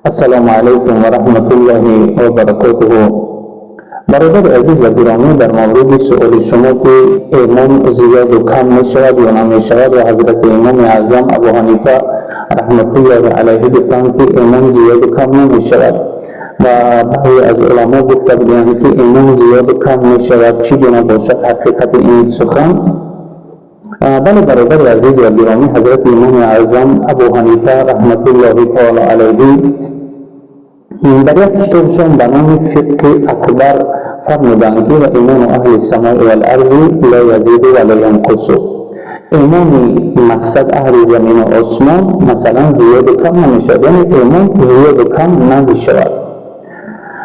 السلام علیکم و رحمت الله و برکاته. برادر عزیز و گرامی، در مورد سؤال شما که امام زیاد و کم می شود یا نمی شود و حضرت امام اعظم ابو حنیفه رحمت الله علیه گفتند که امام زیاد و کم نمی شود و بعضی از علما گفته بودند که امام زیاد و کم می شود. چی گونه باشد حقیقت این سخن؟ بله برادر عزیز و گرامی، حضرت امام اعظم ابو حنیفه رحمت الله تعالی علیه در یک کتابشان به نام فقه اکبر فرمودند که و ایمان اهل السماء والارض لا یزید و لا ینقص. ایمان مقصد اهل زمین و آسمان مثلا زیاد و کم نمیشود، یعنی ایمان زیاد و کم نمیشود.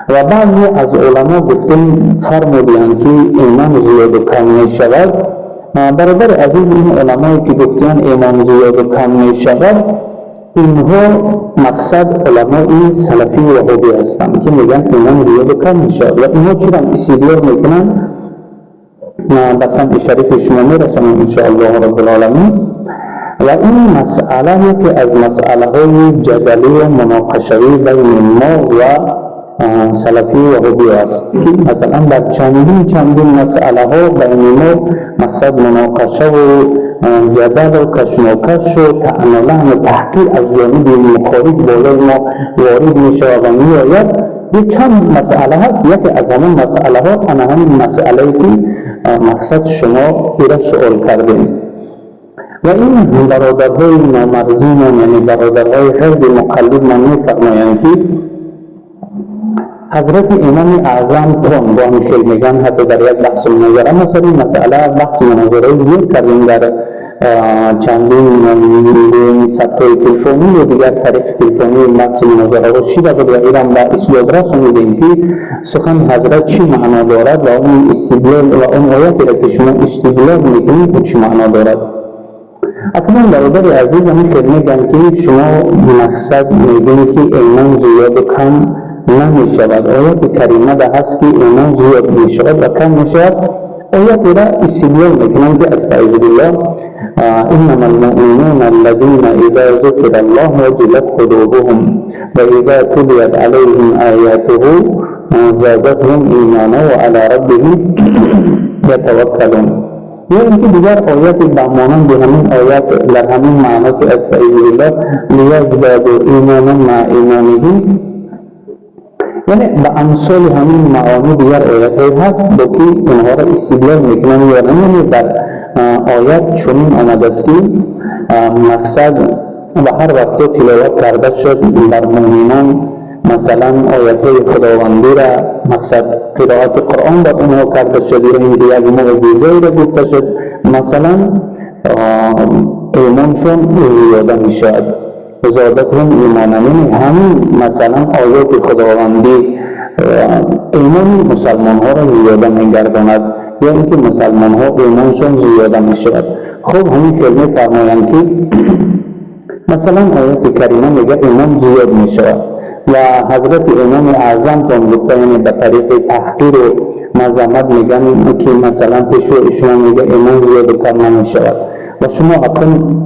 و بعضی از علما گفتن فرمودند که ایمان زیاد و کم میشود. برادر عزیز، این علمایی که گفتن ایمان زیاد و کم میشود، اینها مقصد علمای سلفی و وهابی هستند که میگن ایمان زیاد و کم میشود و اینها چرا استدلال میکنن؟ به سمت شریف شما میرسونم انشاءالله رب العالمین. و این مسئله که از مسئله های جدلی و مناقشوی بین ما و سلفی و وهابی است که مثلا در چندین مسئله ها بین ما مقصد مناقشه و جدل و کشمکش و طعن و لعن و تحقیر از جانب مخالف بالای ما وارد می شود و می آید. یک چند مسئله هست، یکی از همون مسئله ها همین مسئله که مقصد شما ایره سؤال کردیم و این برادرهای نامرزین، یعنی برادرهای غیر مقلد من می فرمایند که حضرت امام اعظم تون با هم خیلی میگن، حتی در یک بحث مناظره مثلا مسئله بحث مناظره زیاد کردیم در چندین سطح تلفنی و دیگر طریق تلفنی بحث مناظره و شیده و ایران با اسیاد را سنیدیم که سخن حضرت چی معنا دارد و اون استدلال و اون آیاتی را که شما استدلال میکنید چی معنا دارد. اکنون برادر عزیز همین خیلی میگن که شما مقصد میگین که ایمان زیاد و کم نمی شود. آیات کریمه ده هست که ایمان زیاد می شود و کم می شود. آیات را استدلال میکنند که استعوذ بالله انما المؤمنون الذين اذا ذكر الله وجلت قلوبهم واذا تليت عليهم آياته زادتهم ایمانا وعلى ربهم يتوكلون. یا اینکه دیگر آیات به مانند همین آیات در همین معنا که استعوذ بالله لیزدادوا ایمانا مع ایمانهم، یعنی به امثال همین معانی دیگر آیات هست با که اینها را استدلال میکنن یا نه. در آیات چنین آمده است که مقصد و هر وقت تلاوت کرده شد بر مؤمنان مثلا آیات های خداوندی را مقصد قرائت قرآن بر اونها کرده شد یا این دیگر معجزه‌ای را گفته شد مثلا ایمانشون زیاده می شود. زادتهم ایمانا، همین مثلا آیات خداوندی ایمان مسلمان ها را زیاده میگرداند یا اینکه مسلمان ها ایمانشون زیاده می شود. خب همین کلمه فرمایند که مثلا آیات کریمه میگه ایمان زیاد می شود و حضرت امام اعظم تون گفته، یعنی به طریق تحقیر و مذمت میگن که مثلا پیشو شما میگه ایمان زیاد و کم نمی شود و شما اکنون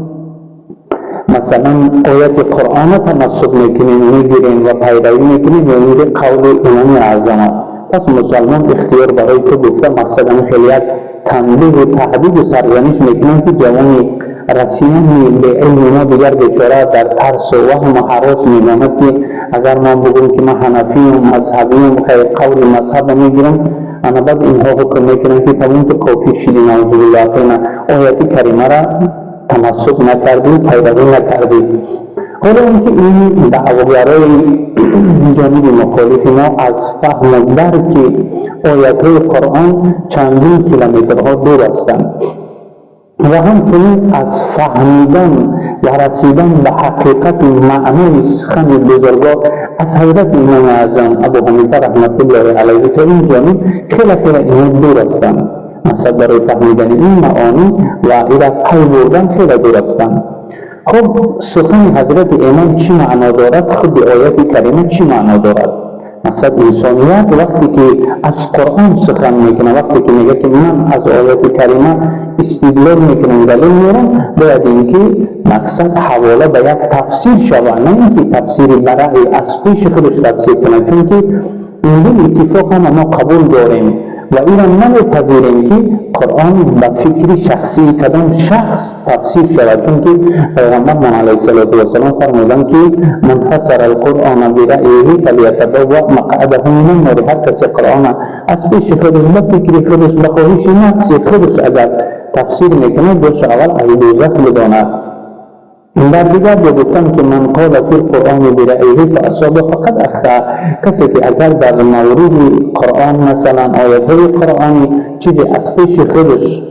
مثلا آیات قرآن تمسک میکنین میگیرین و پیروی میکنین و میگه قول امام اعظم. پس مسلمان اختیار برای تو گفته مقصد همین خیلی یک تنبیه و تهدید و سرزنش میکنن که جوانی رسیدن به علم ما دیگر بیچاره در ترس و وهم و حراس میماند که اگر من بگم که من حنفی و مذهبی و خیلی قول مذهب میگیرم اما بعد اینها حکم میکنن که تمام تو کافی شدی نعوذ بالله آیات کریمه را تمسک نکردی، پیروی نکردی. حالا اینکه این دعواگرای جانب مخالف ما از فهم و درک آیات‌های قرآن چندین کیلومترها دور هستند و همچنین از فهمیدن و رسیدن به حقیقت معنی سخن بزرگوار از حضرت امام اعظم ابو حنیفه رحمت الله علیه تا این جانب خیلی اینها دور هستند. مقصد برای فهمیدن این معانی و ایره پی بردن خیلی دور هستند. خب سخن حضرت امام چی معنا دارد؟ خود آیات کریمه چی معنا دارد؟ مقصد انسانیت وقتی که از قرآن سخن میکنه، وقتی که میگه که من از آیات کریمه استدلال میکنم دلیل میارم، باید اینکه مقصد حواله به یک تفسیر شود، نه اینکه تفسیر برای از پیش خودش تفسیر کنه. چون که این اتفاق هم ما قبول داریم و این را نمیپذیریم که قرآن به فکر شخصی کدام شخص تفسیر شود. چون که پیغمبر من علیه السلام فرمودن که من فسر القرآن برأیه فلیتبوأ مقعده من النار. هر کسی قرآن از پیش خودش به فکر خودش به خواهش نفس خودش اگر تفسیر میکنه دوش اول از دوزخ بداند. در دیگر گفتن که من قال فی القرآن برأیه فاصاب فقد اخطأ. کسی که اگر در مورد قرآن مثلا آیات های قرآنی چیزی از پیش خودش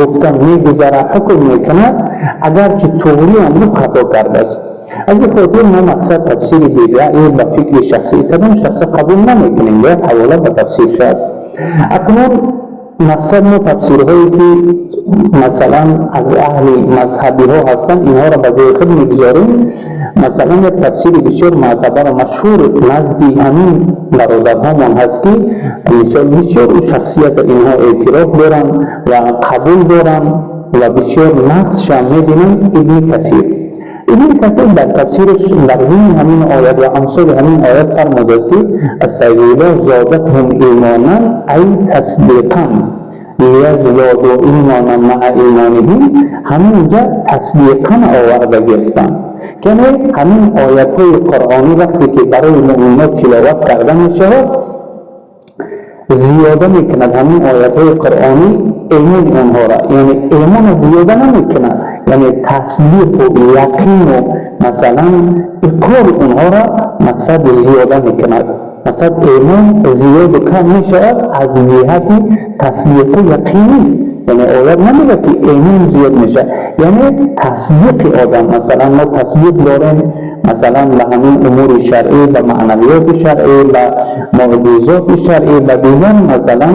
گفتن میگذره حکم میکنه، اگر چه طوری هم خطا کرده است. از این خاطر ما مقصد تفسیر برأی به فکر شخصی کدام شخص قبول نمیکنیم، باید حواله به تفسیر شد. اکنون مقصد ما تفسیرهایی که مثلا از اهل مذهبی ها هستن اینها را به جای خود میگذاریم. مثلا یک تفسیر بسیار معتبر و مشهور نزدی همین برادرهامان هست که بسیار شخصیت اینها اعتراف دارن و قبول دارن و بسیار نقصش هم میبینن. ابن کثیر در تفسیرش در ضمن همین آیات و امثال همین آیات فرموده است که السیئات زادتهم ایمانا ای تصدیقا لیزدادوا ایمانا مع ایمانهم. همینجا تصدیقا آورده هستند که همین آیات های قرآنی وقتی که برای مؤمنان تلاوت کرده میشود زیاده میکند همین آیات های قرآنی ایمان اونها را، یعنی ایمان زیاده نمیکند، یعنی تصدیق و یقین و مثلا اقرار اونها را مقصد زیاده میکند. مقصد ایمان زیاد و کم میشود از جهت تصدیق و یقینی. یعنی آیات نمیگه که ایمان زیاد میشه، یعنی تصدیق آدم. مثلا ما تصدیق داریم مثلا به همین امور شرعی، به معنویات شرعی، به معجزات شرعی، به دیگر مثلا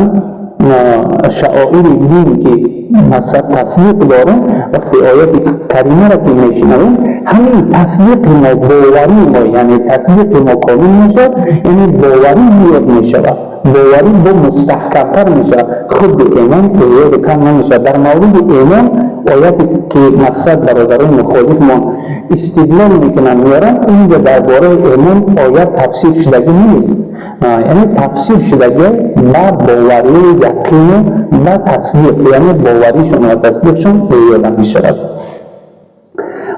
شعائر دین که مثلا تصدیق داریم. وقتی آیات کریمه را که میشنویم همین تصدیق ما باوری ما، یعنی تصدیق ما کامل میشه، یعنی باوری زیاد میشه، باوری با مستحکمتر میشه، خود ایمان زیاد کم نمیشه. در مورد ایمان آیاتی که مقصد برادران مخالف ما استدلال میکنن میارن، اینجا درباره ایمان آیات تفسیر شدگی نیست، یعنی تفسیر شدگی با باوری یقین و تصدیق، یعنی باوریشون و تصدیقشون زیاد میشود.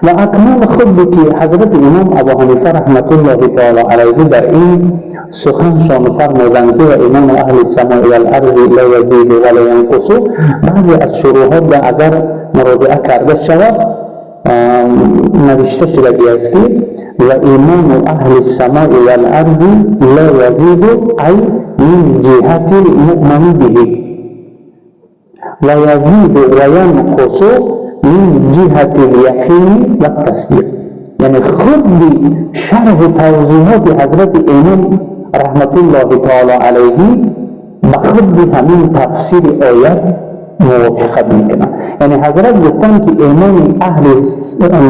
و اکمال خود که حضرت امام ابو حنیفه رحمت الله تعالی علیه در این سخنشان فرمودند که و امام اهل السماء والارض لا یزید ولا ینقص. بعضی از شروحات را اگر مراجعه کرده شود نوشته شده است که و امام اهل السماء والارض لا یزید ای من جهت المؤمن به لا یزید و ینقص من جهت الیقین و تصدیق. یعنی خود شرح توضیحات حضرت امام رحمت الله تعالی علیه با خود همین تفسیر آیات موافقت میکنه. یعنی حضرت گفتن که ایمان اهل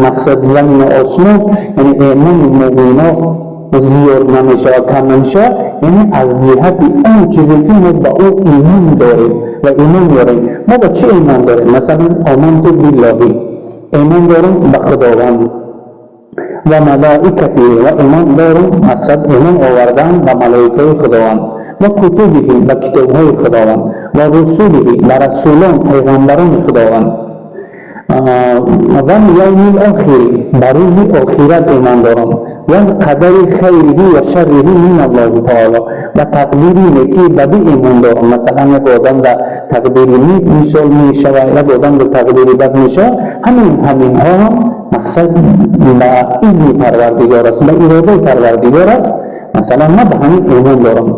مقصد زمین آسمان، یعنی ایمان مؤمنان زیاد نمیشه و کم نمیشه، یعنی از جهت اون چیزی که ما با او ایمان داریم و ایمان داریم. ما با چه ایمان داریم؟ مثلا آمنت بالله، ایمان داریم به خداوند و ملائکته، و ایمان داریم مقصد ایمان آوردن به ملائکه خداوند و کتبه به کتابهای خداوند و رسوله به رسولان پیغمبران خداوند و یوم الاخر به روز آخرت ایمان دارم و قدر خیره و شره من الله تعالی و تقدیری نیکی بدی ایمان دارم. مثلا یک آدم در تقدیری نیک مثال میشه و یک آدم در تقدیری بد میشه، همین ها هم مقصد به اذن پروردگار است، به اراده پروردگار است. مثلا من به همین ایمان دارم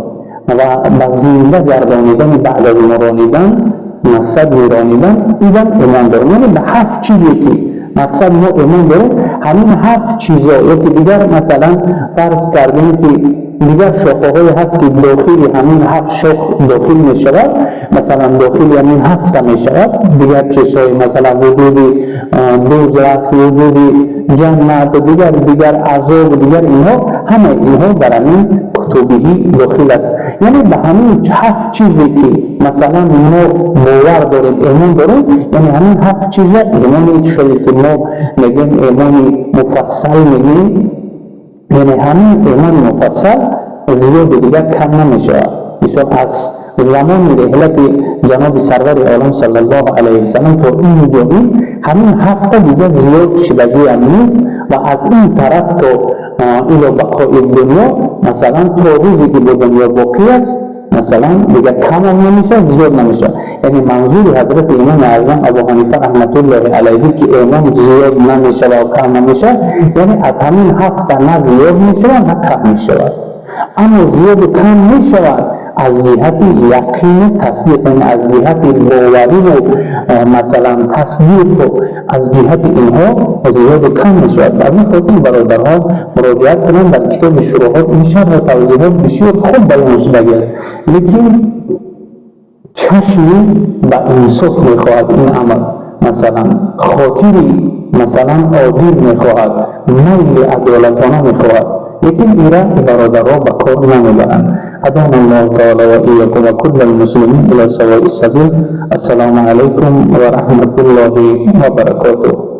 و به زنده گردانیدن بعد از مرانیدن، مقصد میرانیدن ایمان دارم. یعنی به 7 چیزی که مقصد ما ایمان داریم، همین 7 چیزا یکی دیگر مثلا فرض کردیم که دیگر شاخه‌های هست که داخل همین 7 شاخ داخل می شود، مثلا داخل همین هفته می شود، دیگر چیزهای مثلا وجود دوزخ، وجود جنت و دیگر عذاب و دیگر اینها، همه اینها در همین کتبی داخل است. یعنی به همین 7 چیزی که مثلا ما باور داریم، ایمان داریم، یعنی همین 7 چیز ایمان چیزی که ما میگیم ایمان مفصل میگیم، یعنی همین ایمان مفصل زیاد دیگر کم نمیشه. مثلا از زمان رحلت جناب سرور عالم صلی الله علیه وسلم تا این جایی همین 7 دیگر زیاد شدگی هم نیست و از این طرف تا الى بقای دنیا مثلا تا روزی که به دنیا باقی است مثلا دیگر کم هم نمیشه، زیاد نمیشه. یعنی منظور حضرت امام اعظم ابو حنیفه رحمت الله علیه که ایمان زیاد نمیشه و کم نمیشه، یعنی از همین 7 نه زیاد میشه نه کم میشه. اما زیاد و کم میشود از جهت یقین تصدیق، از جهت باوری و مثلا تصدیق و از جهت اینها زیاد و کم میشود. از این خاطر برادرها مراجعت کنند در کتاب شروحات این شرح و توضیحات بسیار خوب بیان شده است، لیکن چشمی به انصاف میخواهد این عمل، مثلا خاطری مثلا عادل میخواهد، میل عدالتانه میخواهد، لیکن ایران برادرها به کار نمیبرند. هدانا الله تعالی و ایاکم و کل المسلمین الی سواء السبیل. السلام علیکم و رحمت الله و برکاته.